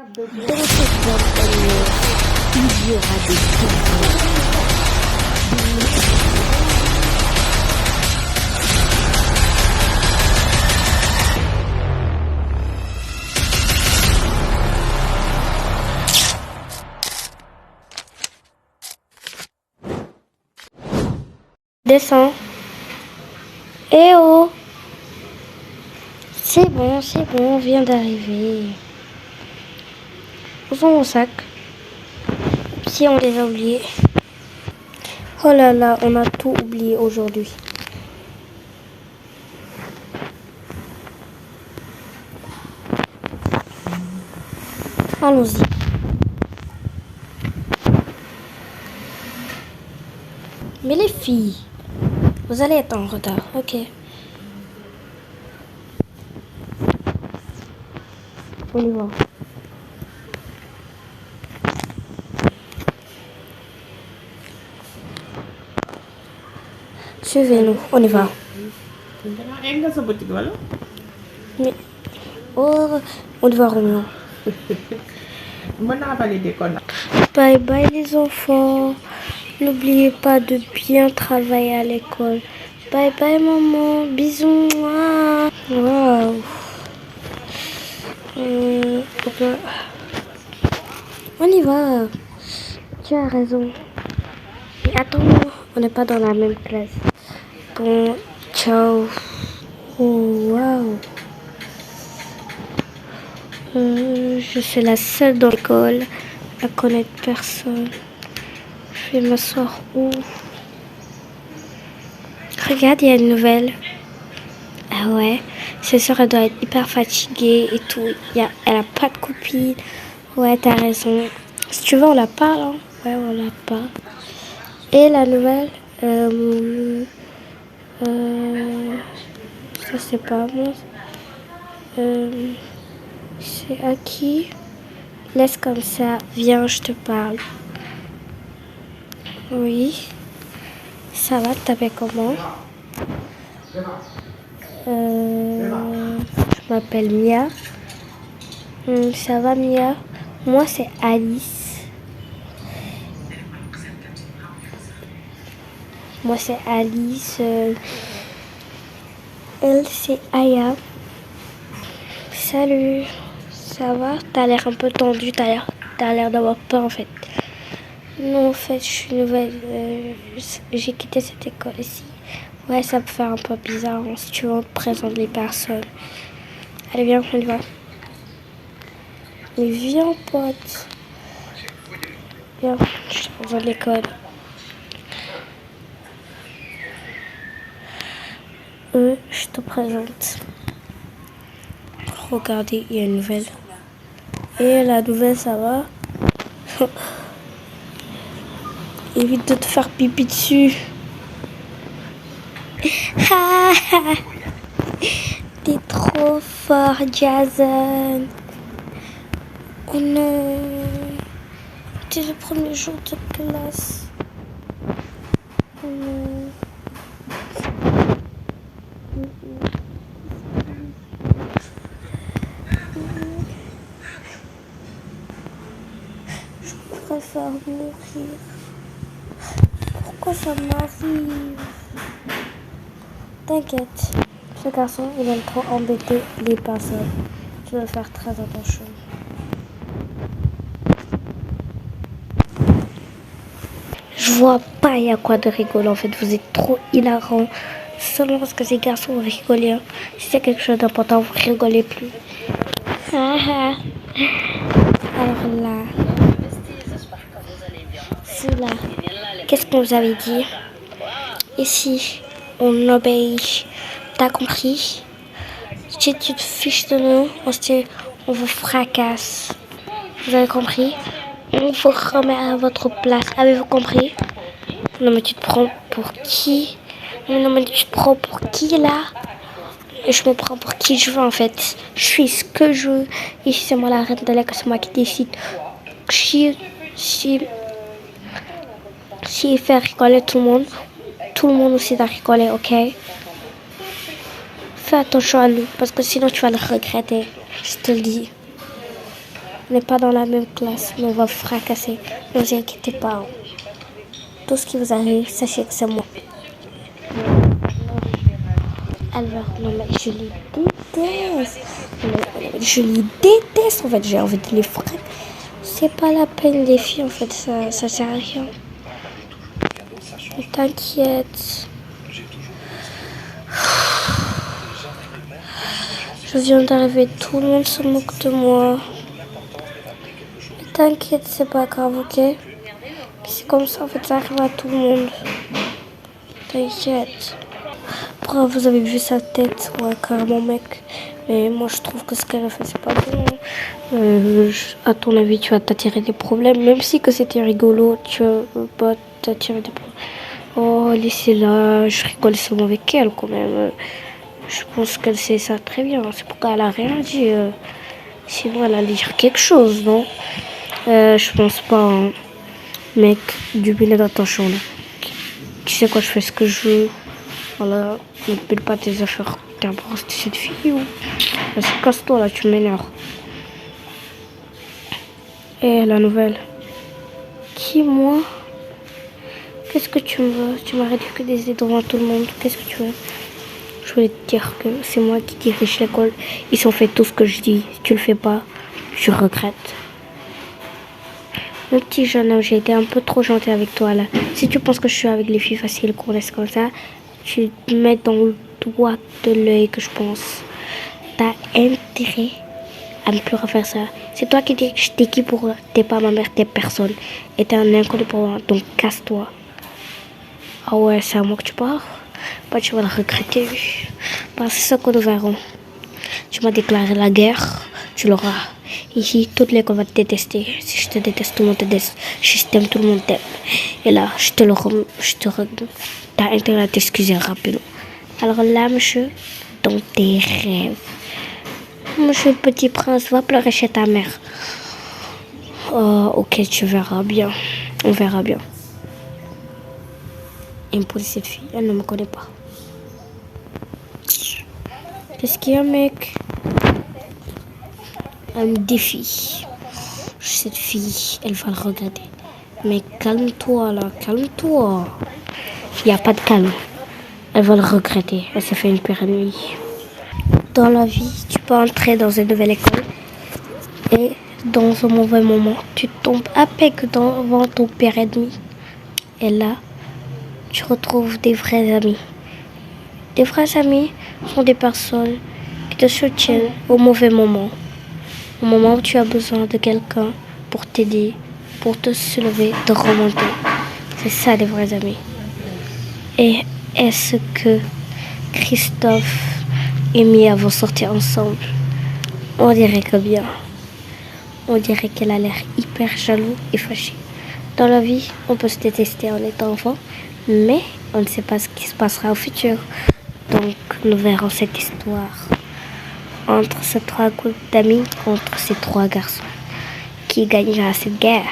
Dans cette bande annuaire, il y aura des tournois. Descends. Eh oh! C'est bon, on vient d'arriver. Où sont mon sac? Si on les a oubliés. Oh là là, on a tout oublié aujourd'hui. Allons-y. Mais les filles, vous allez être en retard, ok. On y va. Suivez-nous, on y va. Mais, oh, on y va, Roméo. Bye bye les enfants. N'oubliez pas de bien travailler à l'école. Bye bye maman. Bisous. Waouh. On y va. Tu as raison. Mais attends, on n'est pas dans la même classe. Bon, ciao. Oh, waouh. Je suis la seule dans l'école à connaître personne. Je vais m'asseoir où? Regarde, il y a une nouvelle. Ah ouais, c'est sûr, elle doit être hyper fatiguée et tout. Elle a pas de copine. Ouais, t'as raison. Si tu veux, on la parle. Hein. Ouais, on la parle. Et la nouvelle, ça c'est pas moi. C'est à qui? Laisse comme ça. Viens, je te parle. Oui. Ça va, tu t'appelles comment? Je m'appelle Mia. Ça va, Mia? Moi, c'est Alice. Moi, c'est Alice. Elle, c'est Aya. Salut. Ça va? T'as l'air un peu tendu. T'as l'air d'avoir peur, en fait. Non, en fait, je suis nouvelle. J'ai quitté cette école ici. Ouais, ça peut faire un peu bizarre hein, si tu veux, on te présente les personnes. Allez, viens, on y va. Mais viens, pote. Viens, je te présente l'école. Je te présente. Regardez, il y a une nouvelle. Et la nouvelle, ça va? Évite de te faire pipi dessus. T'es trop fort, Jason. Oh non. T'es le premier jour de classe. Oh non. Je préfère mourir. Pourquoi ça m'arrive? T'inquiète, ce garçon, il aime trop embêter les personnes. Tu dois faire très attention. Je vois pas il y a quoi de rigolo en fait, vous êtes trop hilarants. Seulement parce que ces garçons vont rigoler. Hein. Si c'est quelque chose d'important, vous rigolez plus. Alors là, c'est là. Qu'est-ce qu'on vous avait dit? Ici, on obéit. T'as compris? Si tu te fiches de nous, on vous fracasse. Vous avez compris? On vous remet à votre place. Avez-vous compris? Non mais tu te prends pour qui? Non mais tu te prends pour qui là? Et je me prends pour qui je veux en fait. Je suis ce que je veux. Ici c'est moi la reine de l'école, c'est moi qui décide. Si il fait rigoler tout le monde aussi doit rigoler, ok? Fais attention à lui, parce que sinon tu vas le regretter. Je te le dis. On n'est pas dans la même classe, mais on va fracasser. Ne vous inquiétez pas. Tout ce qui vous arrive, sachez que c'est moi. Alors, non, mais je les déteste. Je les déteste, en fait. J'ai envie de les fracasser. C'est pas la peine, les filles, en fait. Ça sert à rien. Mais t'inquiète. Je viens d'arriver, tout le monde se moque de moi. Mais t'inquiète, c'est pas grave, ok? C'est comme ça, en fait, ça arrive à tout le monde. T'inquiète. Pourquoi vous avez vu sa tête? Ouais, carrément, mec. Mais moi, je trouve que ce qu'elle a fait, c'est pas bon. À ton avis, tu vas t'attirer des problèmes. Même si que c'était rigolo, tu vas pas t'attirer des problèmes. Oh, laissez-la. Je rigole seulement avec elle, quand même. Je pense qu'elle sait ça très bien. C'est pourquoi elle a rien dit. Sinon, elle allait dire quelque chose, non? Je pense pas, hein. Mec, du billet d'attention, là. Tu sais quoi, je fais ce que je veux. Voilà, ne pèle pas tes affaires. T'es amoureuse de cette fille ou... Vas-y, casse-toi, là, tu m'énerves. Eh, la nouvelle. Qui, moi? Qu'est-ce que tu me veux? Tu m'as ridiculisé devant tout le monde. Qu'est-ce que tu veux? Je voulais te dire que c'est moi qui dirige l'école. Ils ont fait tout ce que je dis. Si tu le fais pas, je regrette. Mon petit jeune homme, j'ai été un peu trop gentil avec toi là. Si tu penses que je suis avec les filles faciles qu'on laisse comme ça, tu te mets dans le doigt de l'œil que je pense. T'as intérêt à ne plus refaire ça. C'est toi qui dis que je t'ai qui pour t'es pas ma mère, t'es personne. Et t'es un inconnu pour moi, donc casse-toi. Ah ouais, c'est à moi que tu parles? Bah tu vas le regretter. Bah c'est ça que nous verrons. Tu m'as déclaré la guerre, tu l'auras. Ici, toute l'école va te détester. Si je te déteste, tout le monde te déteste. Si je t'aime, tout le monde t'aime. Et là, t'as intérêt à t'excuser rapidement. Alors là, monsieur, dans tes rêves. Monsieur le petit prince, va pleurer chez ta mère. Oh, ok, tu verras bien. On verra bien. Imposer cette fille, elle ne me connaît pas. Qu'est-ce qu'il y a, mec? Elle me défie. Cette fille, elle va le regretter. Mais calme-toi, là, calme-toi. Il n'y a pas de calme. Elle va le regretter. Elle s'est fait une pire nuit. Dans la vie, tu peux entrer dans une nouvelle école. Et dans un mauvais moment, tu tombes à peine devant ton pire ennemi. Et là, tu retrouves des vrais amis. Des vrais amis sont des personnes qui te soutiennent au mauvais moment. Au moment où tu as besoin de quelqu'un pour t'aider, pour te soulever, te remonter. C'est ça des vrais amis. Et est-ce que Christophe et Mia vont sortir ensemble? On dirait que bien. On dirait qu'elle a l'air hyper jaloux et fâchée. Dans la vie, on peut se détester en étant enfant, mais on ne sait pas ce qui se passera au futur. Donc nous verrons cette histoire entre ces trois groupes d'amis contre ces trois garçons. Qui gagnera cette guerre?